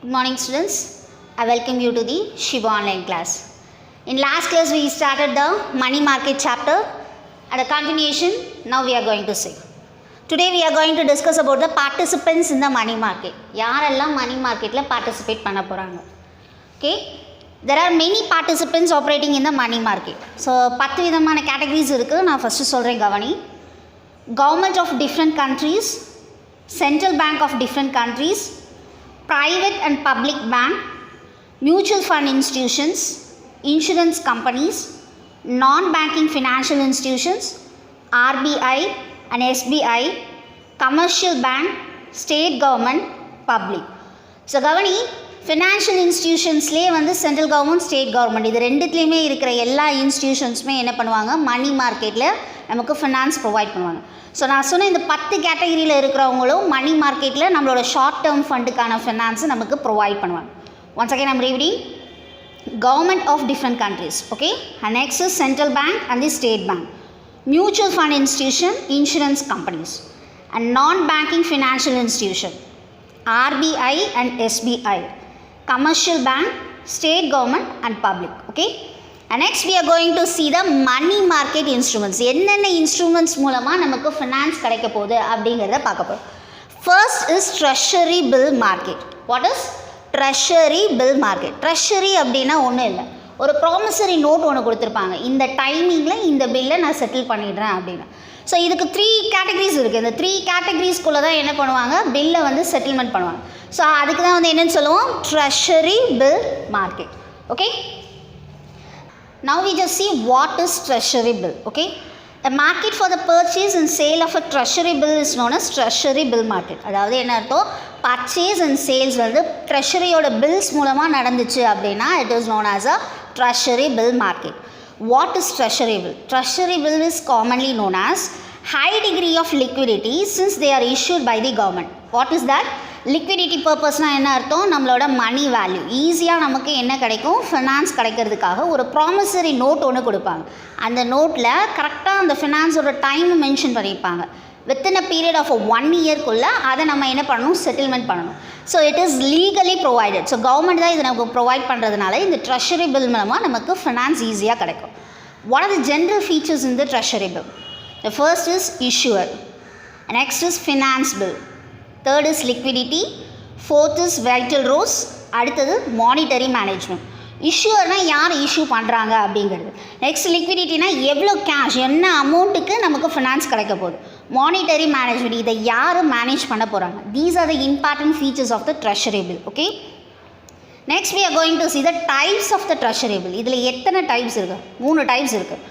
Good morning students. I welcome you to the Shiva online class. In last class we started the money market chapter. At a continuation, now we are going to see. Today we are going to discuss about the participants in the money market. யாரெல்லாம் money marketல participate பண்ண போறாங்க. Okay? There are many participants operating in the money market. So 10 விதமான categories இருக்கு. நான் first சொல்றேன் கவனி. Government of different countries, central bank of different countries, private and public bank, mutual fund institutions, insurance companies, non-banking financial institutions, RBI and SBI, commercial bank, state government, public. So கவனி financial இன்ஸ்டிடியூஷன்ஸ்லேயே வந்து central government state government இது ரெண்டுத்துலேயுமே இருக்கிற எல்லா இன்ஸ்டிடியூஷன்ஸுமே என்ன பண்ணுவாங்க மணி மார்க்கெட்டில் நமக்கு finance provide பண்ணுவாங்க. ஸோ நான் சொன்ன இந்த 10 கேட்டகரியில் இருக்கிறவங்களும் மணி மார்க்கெட்டில் நம்மளோட ஷார்ட் டேர்ம் ஃபண்டுக்கான ஃபினான்ஸை நமக்கு ப்ரொவைட் பண்ணுவாங்க. Once again I'm reading government of different countries. Okay, and next is central bank and the state bank, mutual fund institution, insurance companies and non banking financial institution, RBI and SBI, commercial bank, state government and public. Okay, and next we are going to see the money market instruments. என்னென்ன instruments மூலமாக நமக்கு finance கிடைக்க போகுது அப்படிங்கிறத பார்க்க போகிறோம். First is treasury bill market. What is treasury bill market? Treasury அப்படின்னா ஒன்றும் இல்லை, ஒரு ப்ராமிசரி நோட் ஒன்று கொடுத்துருப்பாங்க, இந்த டைமிங்கில் இந்த பில்லை நான் செட்டில் பண்ணிடுறேன் அப்படின்னு. ஸோ இதுக்கு 3 கேட்டகரிஸ் இருக்குது. இந்த 3 கேட்டகரிஸ்குள்ளே தான் என்ன பண்ணுவாங்க, பில்லை வந்து செட்டில்மெண்ட் பண்ணுவாங்க. ஸோ அதுக்கு தான் வந்து என்னென்னு சொல்லுவோம், treasury bill market. Okay, now we just see what is treasury bill. Okay, a market for the purchase and sale of a treasury bill is known as treasury bill market. அதாவது என்ன அர்த்தம், purchase and sales வந்து ட்ரெஷரியோட bills மூலமாக நடந்துச்சு அப்படின்னா it is known as a treasury bill market. What is treasury bill? Treasury bill is commonly known as high degree of liquidity since they are issued by the government. What is that? Liquidity பர்பஸ்னால் என்ன அர்த்தம், நம்மளோட மணி value ஈஸியாக நமக்கு என்ன கிடைக்கும், finance கிடைக்கிறதுக்காக ஒரு promissory note ஒன்று கொடுப்பாங்க. அந்த நோட்டில் கரெக்டாக அந்த ஃபினான்ஸோட டைம் மென்ஷன் பண்ணியிருப்பாங்க. வித்தின் அ பீரியட் ஆஃப் 1 இயர்க்குள்ளே அதை நம்ம என்ன பண்ணணும், செட்டில்மெண்ட் பண்ணணும். So it is legally provided. So government தான் இதை நமக்கு ப்ரொவைட் பண்ணுறதுனால இந்த ட்ரெஷரி பில் மூலமாக நமக்கு ஃபினான்ஸ் ஈஸியாக கிடைக்கும். What are the general features in the treasury bill? The first is issuer, next is finance bill, third is liquidity, fourth is vital rose, அடுத்தது மானிட்டரி மேனேஜ்மெண்ட். இஷ்யூவர்னால் யார் இஷ்யூ பண்ணுறாங்க அப்படிங்கிறது. நெக்ஸ்ட் லிக்விடிட்டினா எவ்வளோ cash, என்ன அமௌண்ட்டுக்கு நமக்கு ஃபினான்ஸ் கிடைக்க போகுது. மானிட்டரி மேனேஜ்மெண்ட், இதை யார் மேனேஜ் பண்ண போகிறாங்க. These are the important features of the treasury bill. Okay, next we are going to see the types of the treasury bill. இதில் எத்தனை டைப்ஸ் இருக்குது, 3 டைப்ஸ் இருக்குது.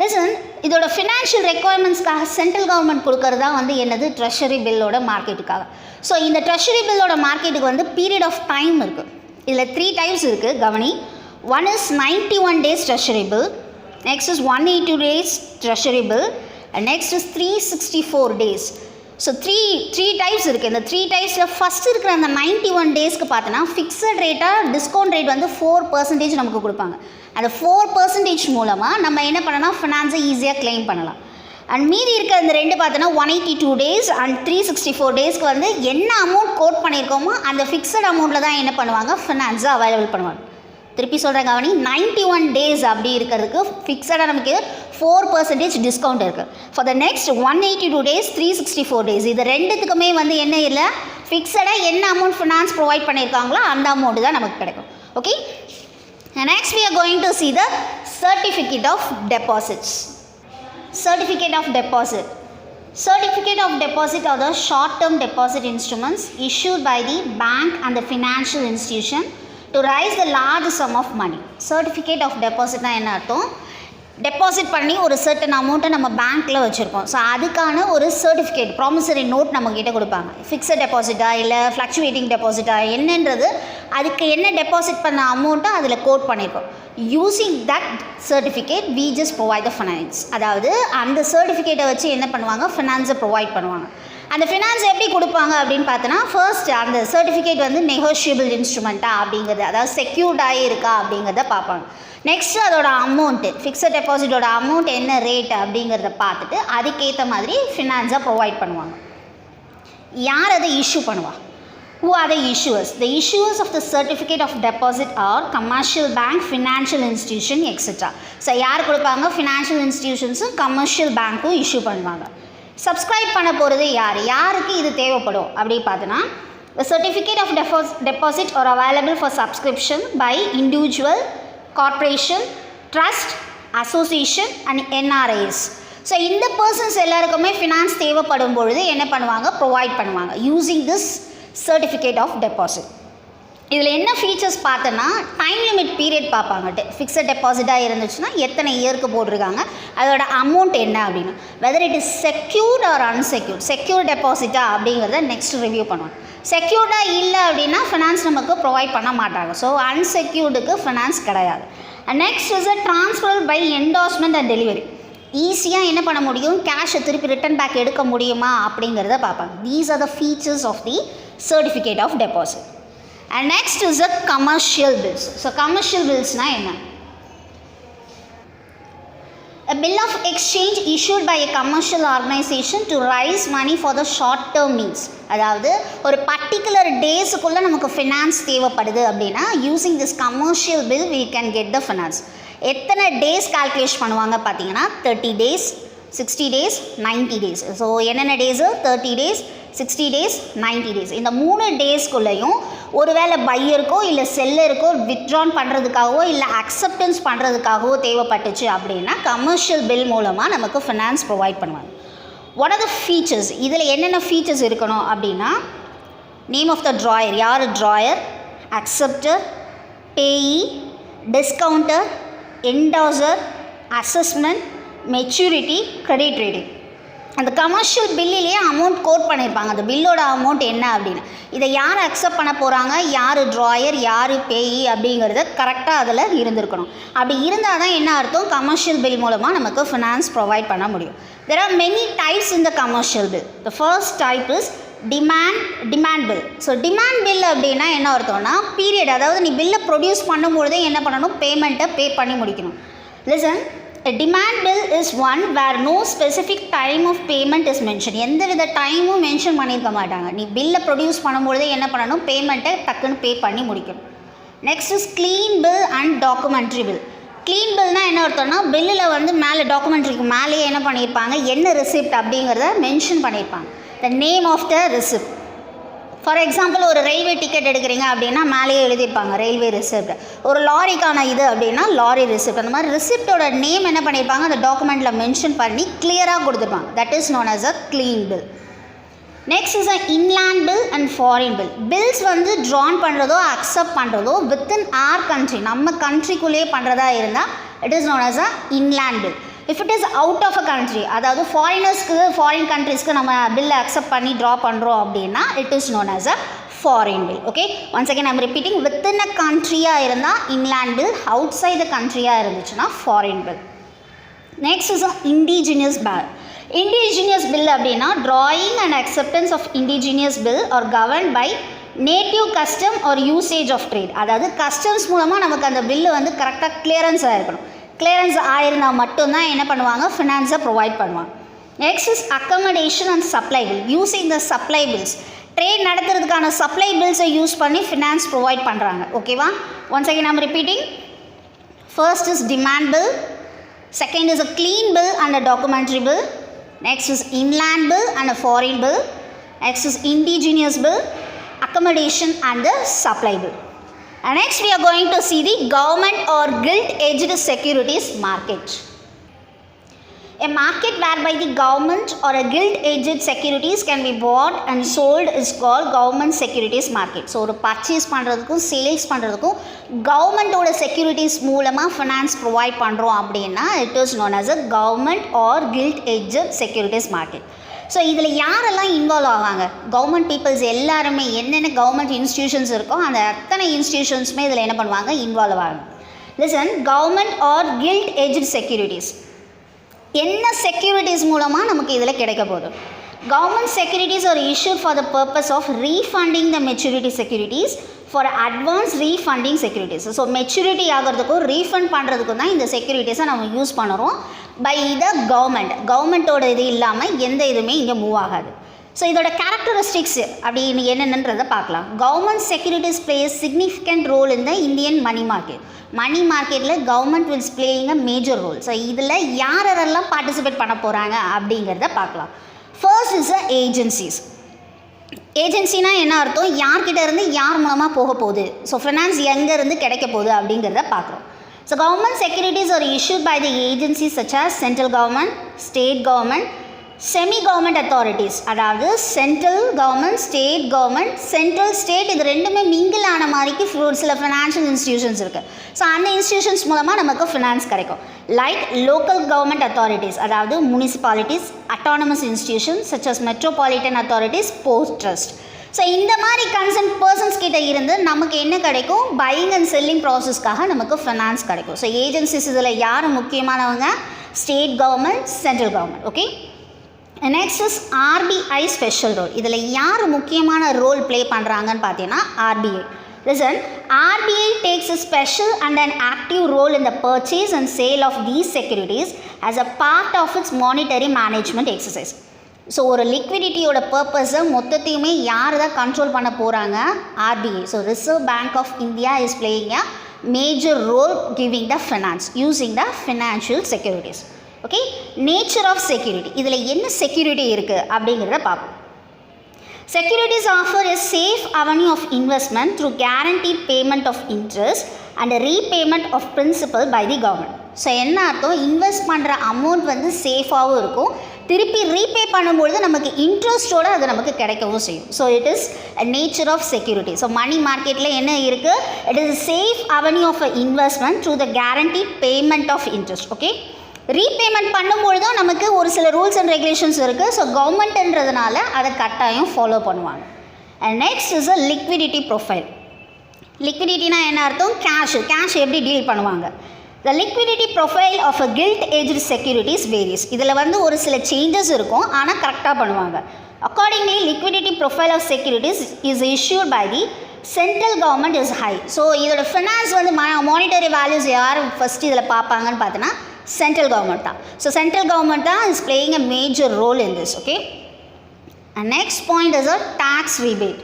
லிசன், இதோட ஃபினான்ஷியல் ரெக்குவயர்மெண்ட்ஸ்க்காக சென்ட்ரல் கவர்மெண்ட் கொடுக்கறதா வந்து என்னது, ட்ரெஷரி பில்லோட மார்க்கெட்டுக்காக. ஸோ இந்த ட்ரெஷரி பில்லோட மார்க்கெட்டுக்கு வந்து பீரியட் ஆஃப் டைம் இருக்குது. இதில் 3 டைப்ஸ் இருக்குது கவனி. One is 91 days treasury bill, next is 180 days treasury bill, and next is 364 days. So three types இருக்குது. இந்த 3 டைப்ஸில் ஃபஸ்ட் இருக்கிற அந்த 91 daysக்கு பார்த்தோன்னா ஃபிக்ஸட் ரேட்டாக டிஸ்கவுண்ட் ரேட் வந்து 4% நமக்கு கொடுப்பாங்க. அந்த 4% மூலமாக நம்ம என்ன பண்ணலாம், ஃபினான்ஸை ஈஸியாக கிளைம் பண்ணலாம். அண்ட் மீதி இருக்கிற இந்த 2 பார்த்தோன்னா 182 days அண்ட் 364 daysக்கு வந்து என்ன அமௌண்ட் கோட் பண்ணியிருக்கோமோ அந்த ஃபிக்ஸட் அமௌண்ட்டில் தான் என்ன பண்ணுவாங்க, ஃபினான்ஸை அவைலபிள் பண்ணுவாங்க. திருப்பி சொல்கிறேன் கவனி, 91 days அப்படி இருக்கிறதுக்கு ஃபிக்ஸடாக நமக்கு 4% டிஸ்கவுண்ட் இருக்குது. For the next 182 days 364 days இது ரெண்டுத்துக்குமே வந்து என்ன இல்லை, ஃபிக்ஸடாக என்ன அமௌண்ட் ஃபினான்ஸ் ப்ரொவைட் பண்ணியிருக்காங்களோ அந்த அமௌண்ட்டு தான் நமக்கு கிடைக்கும். Okay, next we are going to see the certificate of deposits. Certificate of deposit. Certificate of deposit are the short term deposit instruments issued by the bank and the financial institution to raise the large sum of money. Certificate of deposit na enna artham, deposit பண்ணி ஒரு certain அமௌண்ட்டை நம்ம பேங்க்கில் வச்சுருப்போம். So அதுக்கான ஒரு certificate promissory note நம்மக்கிட்ட கொடுப்பாங்க. ஃபிக்ஸட் டெபாசிட்டா இல்லை ஃப்ளக்சுவேட்டிங் டெபாசிட்டா என்னன்றது, அதுக்கு என்ன டெபாசிட் பண்ண அமௌண்ட்டை அதில் கோட் பண்ணியிருக்கோம். Using that certificate we just provide the finance. அதாவது அந்த சர்டிஃபிகேட்டை வச்சு என்ன பண்ணுவாங்க, ஃபினான்ஸை ப்ரொவைட் பண்ணுவாங்க. அந்த ஃபினான்ஸ் எப்படி கொடுப்பாங்க அப்படின்னு பார்த்தோன்னா, ஃபர்ஸ்ட் அந்த சர்டிஃபிகேட் வந்து நெகோஷியபிள் இன்ஸ்ட்ருமெண்ட்டா அப்படிங்கிறது, அதாவது செக்யூர்டாகி இருக்கா அப்படிங்கிறத பார்ப்பாங்க. நெக்ஸ்ட்டு அதோட அமௌண்ட்டு, ஃபிக்ஸட் டெபாசிட்டோட அமௌண்ட் என்ன ரேட் அப்படிங்கிறத பார்த்துட்டு அதுக்கேற்ற மாதிரி ஃபினான்ஸாக ப்ரொவைட் பண்ணுவாங்க. யார் அதை இஷ்யூ பண்ணுவா, Who are the issuers? The issuers of the certificate of deposit are commercial bank, financial institution, etc. So யார் கொடுப்பாங்க? Financial institutionsம் commercial bankம் issue பண்ணுவாங்க. Subscribe பண்ண போகிறது யாருக்கு இது தேவைப்படும் அப்படி பார்த்தோன்னா, the certificate of deposit are available for subscription by individual, corporation, trust, association and NRIs. So இந்த பர்சன்ஸ் எல்லாருக்குமே ஃபினான்ஸ் தேவைப்படும் பொழுது என்ன பண்ணுவாங்க? ப்ரொவைட் பண்ணுவாங்க using this certificate of deposit. இதில் என்ன ஃபீச்சர்ஸ் பார்த்தோன்னா, டைம் லிமிட் பீரியட் பார்ப்பாங்க. ஃபிக்ஸட் டெபாசிட்டாக இருந்துச்சுன்னா எத்தனை இயருக்கு போட்டிருக்காங்க, அதோட அமௌண்ட் என்ன அப்படின்னு, whether it is secured or unsecured. Secured டெபாசிட்டா அப்படிங்கிறத நெக்ஸ்ட் ரிவ்யூ பண்ணுவாங்க. செக்யூர்டாக இல்லை அப்படின்னா ஃபினான்ஸ் நமக்கு ப்ரொவைட் பண்ண மாட்டாங்க. ஸோ அன்செக்யூர்டுக்கு ஃபினான்ஸ் கிடையாது. Next is a transfer by endorsement and delivery. ஈஸியாக என்ன பண்ண முடியும்? கேஷை திருப்பி ரிட்டன் பேக் எடுக்க முடியுமா அப்படிங்கிறத பார்ப்பாங்க. These are the features of the certificate of deposit. And next is the commercial bills. So commercial bills na enna? A bill of exchange issued by a commercial organization to raise money for the short term needs. அதாவது ஒரு particular டேஸுக்குள்ளே நமக்கு finance தேவைப்படுது அப்படின்னா using this commercial bill we can get the finance. எத்தனை days calculate பண்ணுவாங்க பார்த்தீங்கன்னா 30 days, 60 days, 90 days. So என்னென்ன days? 30 days, 60 days, 90 days. இந்த 3 டேஸ்க்குள்ளேயும் ஒருவேளை பையருக்கோ இல்லை செல்லருக்கோ வித்ட்ரான் பண்ணுறதுக்காகவோ இல்லை அக்செப்டன்ஸ் பண்ணுறதுக்காகவோ தேவைப்பட்டுச்சு அப்படின்னா கமர்ஷியல் பில் மூலமாக நமக்கு ஃபினான்ஸ் ப்ரொவைட் பண்ணுவாங்க. What are the features? இதில் என்னென்ன ஃபீச்சர்ஸ் இருக்கணும் அப்படின்னா, நேம் ஆஃப் த ட்ராயர், யார் drawer, acceptor, payee, discounter, endorser, assessment, maturity, credit rating. அந்த கமர்ஷியல் பில்லிலேயே அமௌண்ட் கோட் பண்ணியிருப்பாங்க, அந்த பில்லோட அமௌண்ட் என்ன அப்படின்னு. இதை யார் அக்செப்ட் பண்ண போகிறாங்க, யார் ட்ராயர், யார் பேயி அப்படிங்கிறத கரெக்டாக அதில் இருந்திருக்கணும். அப்படி இருந்தால் தான் என்ன அர்த்தம்? கமர்ஷியல் பில் மூலமாக நமக்கு ஃபினான்ஸ் ப்ரொவைட் பண்ண முடியும். There are many types in the commercial bill. The first type is demand bill. So demand bill அப்படின்னா என்ன அர்த்தம்னா, பீரியட், அதாவது நீ பில்லை ப்ரொடியூஸ் பண்ணும்பொழுதே என்ன பண்ணணும்? பேமெண்ட்டை பே பண்ணி முடிக்கணும். Listen, a demand bill is one where no specific time of payment is mentioned. எந்த வித டைமும் மென்ஷன் பண்ணியிருக்க மாட்டாங்க. நீ பில்லை ப்ரொடியூஸ் பண்ணும்பொழுதே என்ன பண்ணணும்? பேமெண்ட்டை டக்குன்னு பே பண்ணி முடிக்கணும். Next is clean bill and documentary bill. Clean பில்னால் என்ன அர்த்தம்னா, பில்லில் வந்து மேலே டாக்குமெண்ட்ரிக்கு மேலேயே என்ன பண்ணியிருப்பாங்க? என்ன ரிசிப்ட் அப்படிங்கிறத மென்ஷன் பண்ணியிருப்பாங்க. The name of the receipt. For example, ஒரு ரயில்வே டிக்கெட் எடுக்கிறீங்க அப்படின்னா மேலேயே எழுதியிருப்பாங்க ரயில்வே ரிசிப்ட். ஒரு லாரிக்கான இது அப்படின்னா லாரி ரிசிப்ட். அந்த மாதிரி ரிசிப்டோட நேம் என்ன பண்ணியிருப்பாங்க? அந்த டாக்குமெண்ட்டில் மென்ஷன் பண்ணி கிளியராக கொடுத்துருப்பாங்க. That is known as a clean bill. Next is a inland bill and foreign bill. Bills வந்து ட்ரான் பண்ணுறதோ அக்செப்ட் பண்ணுறதோ வித்தின் ஆர் கண்ட்ரி, நம்ம கண்ட்ரிக்குள்ளேயே பண்ணுறதா இருந்தால் it is known as a inland bill. If it is out of a country, அதாவது ஃபாரினர்ஸ்க்கு, foreign கண்ட்ரீஸ்க்கு நம்ம பில்லை அக்செப்ட் பண்ணி ட்ரா பண்ணுறோம் அப்படின்னா it is known as a foreign bill. Okay, once again I'm repeating, within a கண்ட்ரியாக இருந்தால் inland bill, outside the கண்ட்ரியாக இருந்துச்சுன்னா foreign bill. Next is a indigenous bill. Indigenous bill அப்படின்னா drawing and acceptance of indigenous bill are governed by native custom or usage of trade. அதாவது customs மூலமாக நமக்கு அந்த bill வந்து கரெக்டாக clearance ஆகிருக்கணும். Clearance ஆயிருந்தால் மட்டும்தான் என்ன பண்ணுவாங்க? ஃபினான்ஸை ப்ரொவைட் பண்ணுவாங்க. Next is accommodation and supply bill. Using the supply bills, trade நடத்துறதுக்கான சப்ளை பில்ஸை யூஸ் பண்ணி ஃபினான்ஸ் ப்ரொவைட் பண்ணுறாங்க. ஓகேவா? Once again I'm repeating, first is demand bill, second is a clean bill and a documentary bill, next is inland bill and a foreign bill, next is indigenous bill, accommodation and the supply bill. And next we are going to see the government or gilt-edged securities market. A market whereby the government or a gilt-edged securities can be bought and sold is called government securities market. So ஒரு purchase பண்ணுறதுக்கும் sales பண்ணுறதுக்கும் கவர்மெண்ட்டோட securities மூலமாக finance provide பண்ணுறோம் அப்படின்னா it is known as a government or gilt-edged securities market. So இதில் யாரெல்லாம் involve ஆவாங்க? கவர்மெண்ட் பீப்புள்ஸ் எல்லாருமே, என்னென்ன கவர்மெண்ட் இன்ஸ்டியூஷன்ஸ் இருக்கோ அந்த அத்தனை இன்ஸ்டியூஷன்ஸுமே இதில் என்ன பண்ணுவாங்க? இன்வால்வ் ஆவாங்க. Listen, government or gilt-edged securities என்ன செக்யூரிட்டிஸ் மூலமாக நமக்கு இதில் கிடைக்க போகுது? Government securities are issued for the purpose of refunding the maturity securities for advance refunding securities. So maturity ஆகிறதுக்கும் ரீஃபண்ட் பண்ணுறதுக்கும் தான் இந்த செக்யூரிட்டிஸை நம்ம யூஸ் பண்ணுறோம் பை த கவர்மெண்ட். கவர்மெண்ட்டோட இது இல்லாமல் எந்த இதுவுமே இங்கே மூவ் ஆகாது. ஸோ இதோட கேரக்டரிஸ்டிக்ஸ் அப்படின்னு என்னென்னன்றதை பார்க்கலாம். Government securities play significant role in the Indian money market. Money மார்க்கெட்டில் government will playing a major role. So இதில் யாரெல்லாம் பார்ட்டிசிபேட் பண்ண போகிறாங்க அப்படிங்கிறத பார்க்கலாம். First is agencies. ஏஜென்சினா என்ன அர்த்தம்? யார்கிட்ட இருந்து யார் மூலமாக போக போகுது, ஸோ ஃபினான்ஸ் எங்கேருந்து கிடைக்க போகுது அப்படிங்கிறத பார்க்குறோம். So government securities are issued by the agencies such as central government, state government, semi government authorities. அதாவது central government, state government, central state இது ரெண்டுமே மிங்கிள் ஆன மாதிரிக்கு சில ஃபினான்ஷியல் இன்ஸ்டிடியூஷன்ஸ் இருக்குது. ஸோ அந்த இன்ஸ்டிடியூஷன்ஸ் மூலமாக நமக்கு ஃபினான்ஸ் கிடைக்கும். லைக் லோக்கல் கவர்மெண்ட் அத்தாரிட்டிஸ், அதாவது municipalities, autonomous institutions such as metropolitan authorities, post trust. So இந்த மாதிரி கன்சர்ன் பர்சன்ஸ் கிட்ட இருந்து நமக்கு என்ன கிடைக்கும்? பையிங் அண்ட் செல்லிங் ப்ராசஸ்க்காக நமக்கு ஃபினான்ஸ் கிடைக்கும். ஸோ ஏஜென்சிஸ் இதில் யார் முக்கியமானவங்க? State government, central government. Okay, next is RBI special role. இதில் யார் முக்கியமான ரோல் ப்ளே பண்ணுறாங்கன்னு பார்த்தீங்கன்னா RBI. Listen, RBI takes a special and an active role in the purchase and sale of these securities as a part of its monetary management exercise. So ஒரு லிக்விடிட்டியோட பர்பஸை மொத்தத்தையுமே யார் தான் control பண்ண போகிறாங்க? RBI. So reserve bank of India is playing a major role giving the finance using the financial securities. Okay, nature of security. இதில் என்ன security இருக்குது அப்படிங்கிறத பார்ப்போம். Securities offer a safe avenue of investment through guaranteed payment of interest and a repayment of principal by the government. So என்ன அர்த்தம்? Invest பண்ணுற amount வந்து சேஃபாகவும் இருக்கும், திருப்பி ரீபே பண்ணும்பொழுது நமக்கு இன்ட்ரெஸ்ட்டோடு அது நமக்கு கிடைக்கவும் செய்யும். So it is a nature of security. So money மார்க்கெட்டில் என்ன இருக்குது? It is safe avenue of a investment through the guaranteed payment of interest. Okay, repayment பண்ணும்பொழுதும் நமக்கு ஒரு சில ரூல்ஸ் அண்ட் ரெகுலேஷன்ஸ் இருக்குது. ஸோ கவர்மெண்ட்ன்றதுனால அதை கட்டாயம் ஃபாலோ பண்ணுவாங்க. And next is a liquidity profile. லிக்விடிட்டினா என்ன அர்த்தம்? கேஷ் எப்படி டீல் பண்ணுவாங்க? The liquidity profile of a gilt edged securities varies. இதில் வந்து ஒரு சில சேஞ்சஸ் இருக்கும், ஆனால் கரெக்டாக பண்ணுவாங்க. Accordingly liquidity profile of securities is issued by the central government is high. So இதோட ஃபினான்ஸ் வந்து மானிட்டரி வேல்யூஸ் யார் ஃபஸ்ட்டு இதில் பார்ப்பாங்கன்னு பார்த்தோன்னா சென்ட்ரல் கவர்மெண்ட் தான். ஸோ சென்ட்ரல் கவர்மெண்ட் தான் is playing a major role in this. Okay, and next point is a tax rebate.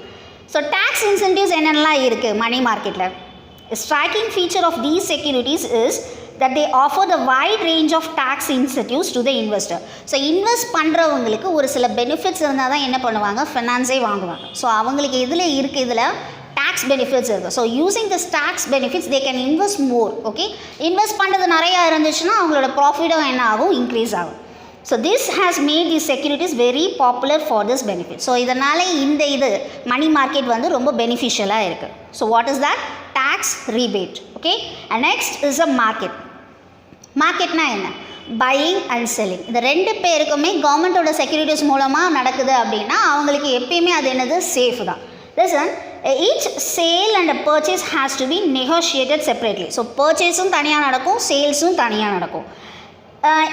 So tax incentives என்னென்னலாம் இருக்குது மணி மார்க்கெட்டில்? striking feature of these securities is that they offer the wide range of tax incentives to the investor. So invest பண்ணுறவங்களுக்கு ஒரு சில benefits இருந்தால் தான் என்ன பண்ணுவாங்க? ஃபினான்ஸே வாங்குவாங்க. ஸோ அவங்களுக்கு இதில் இருக்குது, இதில் டேக்ஸ் பெனிஃபிட்ஸ் இருக்குது. So using this tax benefits they can invest more. Okay, invest பண்ணுறது நிறையா இருந்துச்சுன்னா அவங்களோட ப்ராஃபிட்டும் என்ன ஆகும்? இன்க்ரீஸ் ஆகும். So this has made the securities very popular for this benefit. So இதனால் இந்த மணி மார்க்கெட் வந்து ரொம்ப பெனிஃபிஷியலாக இருக்குது. So what is that? Tax rebate. Okay, and next is a market. மார்க்கெட்னா என்ன? Buying and selling. இந்த ரெண்டு பேருக்குமே கவர்மெண்ட்டோட செக்யூரிட்டிஸ் மூலமாக நடக்குது அப்படின்னா அவங்களுக்கு எப்பயுமே அது என்னது? சேஃப் தான். Listen, each sale and purchase has to be negotiated separately. So பர்ச்சேஸும் தனியாக நடக்கும், சேல்ஸும் தனியாக நடக்கும்.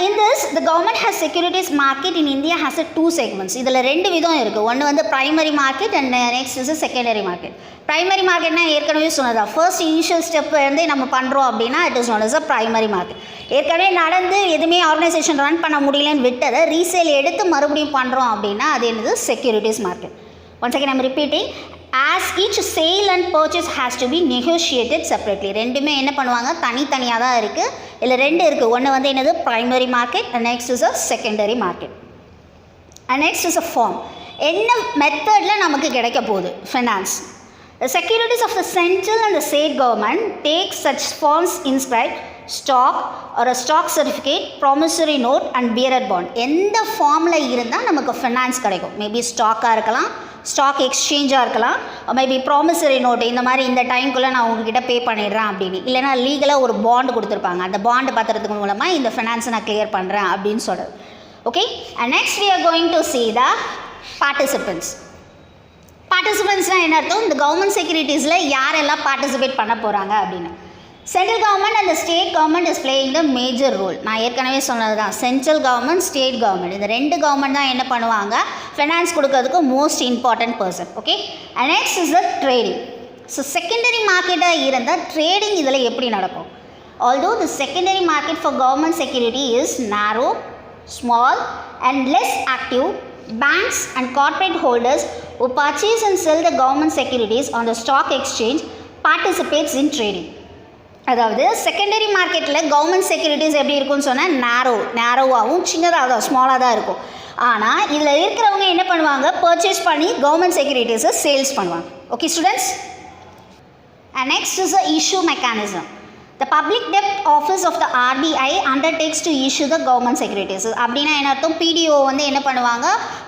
In this, the government has securities market in India has a two segments. இதில் ரெண்டு விதம் இருக்குது. ஒன்று வந்து primary market and next is a secondary market. Primary marketனா ஏற்கனவே சொன்னதா, ஃபர்ஸ்ட் இனிஷியல் ஸ்டெப் வந்து நம்ம பண்ணுறோம் அப்படின்னா it is known as a primary market. ஏற்கனவே நடந்து எதுவுமே ஆர்கனைசேஷன் ரன் பண்ண முடியலன்னு விட்டதை ரீசேல் எடுத்து மறுபடியும் பண்ணுறோம் அப்படின்னா அது என்னது? Securities market. Once again I'm repeating, as each sale and purchase has to be negotiated separately. ரெண்டுமே என்ன பண்ணுவாங்க? தனித்தனியாக தான் இருக்குது. இதில் ரெண்டு இருக்குது. ஒன்று வந்து என்னது? primary market and next is a secondary market. And next is a form. என்ன மெத்தடில் நமக்கு கிடைக்க போகுது finance? The securities of the central and the state government take such forms inscribed stock or a stock certificate, promissory note and bearer bond. எந்த ஃபார்மில் இருந்தால் நமக்கு finance கிடைக்கும்? மேபி ஸ்டாக்காக இருக்கலாம், ஸ்டாக் எக்ஸ்சேஞ்சாக இருக்கலாம், மேபி ப்ராமிசரி நோட்டு, இந்த மாதிரி இந்த டைம்குள்ளே நான் உங்ககிட்ட பே பண்ணிடுறேன் அப்படின்னு, இல்லைனா லீகலாக ஒரு பாண்டு கொடுத்துருப்பாங்க, அந்த பாண்டு பத்திரத்துக்கு மூலமாக இந்த ஃபினான்ஸை நான் கிளியர் பண்ணுறேன் அப்படின்னு சொல்கிறது. Okay, and next we are going to see the participants. பார்ட்டிசிபெண்ட்ஸ்னால் என்ன அர்த்தம்? இந்த கவர்மெண்ட் செக்யூரிட்டிஸில் யாரெல்லாம் பார்ட்டிசிபேட் பண்ண போகிறாங்க அப்படின்னு. Central government and state government is playing the major role. நான் ஏற்கனவே சொன்னது தான், சென்ட்ரல் கவர்மெண்ட், ஸ்டேட் கவர்மெண்ட், இந்த ரெண்டு கவர்மெண்ட் தான் என்ன பண்ணுவாங்க? ஃபினான்ஸ் கொடுக்கறதுக்கு most important person. Okay, and next is the trading. So secondary மார்க்கெட்டாக இருந்தால் ட்ரேடிங் இதில் எப்படி நடக்கும்? Although the secondary market for government security is narrow, small and less active, banks and corporate holders who purchase and sell the government securities on the stock exchange participates in trading. அதாவது secondary மார்க்கெட்டில் government securities எப்படி இருக்குன்னு சொன்னால் நேரோவாகவும் சின்னதாக ஸ்மாலாக தான் இருக்கும். ஆனால் இதில் இருக்கிறவங்க என்ன பண்ணுவாங்க, பர்ச்சேஸ் பண்ணி கவர்மெண்ட் செக்யூரிட்டிஸை சேல்ஸ் பண்ணுவாங்க. Okay students, and next is the issue mechanism. The public debt office of the RBI undertakes to issue the government securities. அப்படின்னா என்ன அர்த்தம், PDO வந்து என்ன பண்ணுவாங்க,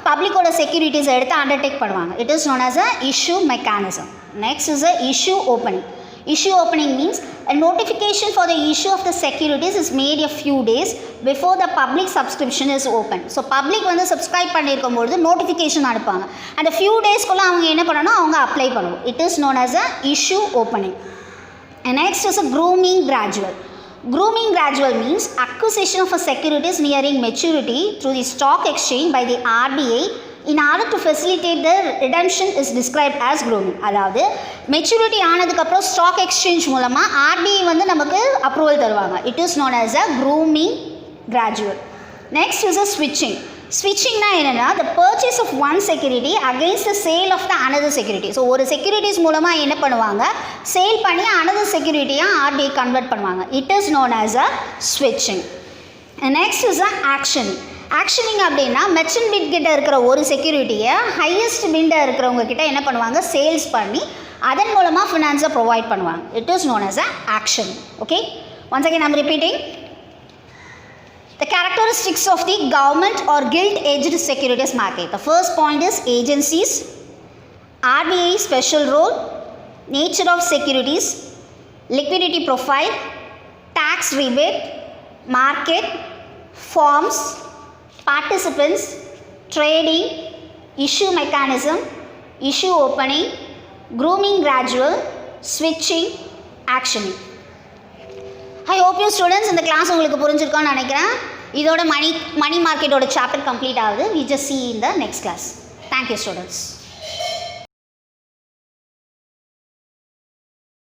பப்ளிக்கோட செக்யூரிட்டிஸ் எடுத்து அண்டர்டேக் பண்ணுவாங்க. It is known as a issue mechanism. Next is the issue opening. Issue opening means a notification for the issue of the securities is made a few days before the public subscription is open. So public வந்து subscribe பண்ணியிருக்கும்போது notification அனுப்பாங்க. அந்த few daysக்குள்ளே அவங்க என்ன பண்ணணும், அவங்க apply பண்ணணும். It is known as a issue opening. And next is a grooming gradual. Grooming gradual means acquisition of a securities nearing maturity through the stock exchange by the RBI in order to facilitate the redemption is described as grooming. அதாவது maturity ஆனதுக்கப்புறம் stock exchange மூலமாக RBI வந்து நமக்கு approval தருவாங்க. It is known as a grooming gradual. Next is a switching. ஸ்விட்சிங்னா என்னென்னா, the purchase of one security against the sale of the another security. So ஒரு securities மூலமாக என்ன பண்ணுவாங்க, சேல் பண்ணி another செக்யூரிட்டியாக ஆர்பிஐ கன்வெர்ட் பண்ணுவாங்க. It is known as a switching. And next is a actioning. Auctioning அப்படின்னா merchant bit கிட்ட இருக்கிற ஒரு செக்யூரிட்டியை ஹையஸ்ட் பிட்டாக இருக்கிறவங்க கிட்ட என்ன பண்ணுவாங்க, சேல்ஸ் பண்ணி அதன் மூலமாக ஃபினான்ஸை ப்ரொவைட் பண்ணுவாங்க. It is known as a action. Okay, once again I'm repeating. The characteristics of the government or gilt-edged securities market. The first point is agencies, RBI special role, nature of securities, liquidity profile, tax rebate, market, forms, participants, trading, issue mechanism, issue opening, grooming gradual, switching, actioning. I hope you students இந்த class உங்களுக்கு புரிஞ்சிருக்கும்னு நினைக்கிறேன். இதோட மணி மார்க்கெட்டோட chapter complete ஆகுது. We just see in the next class. Thank you students.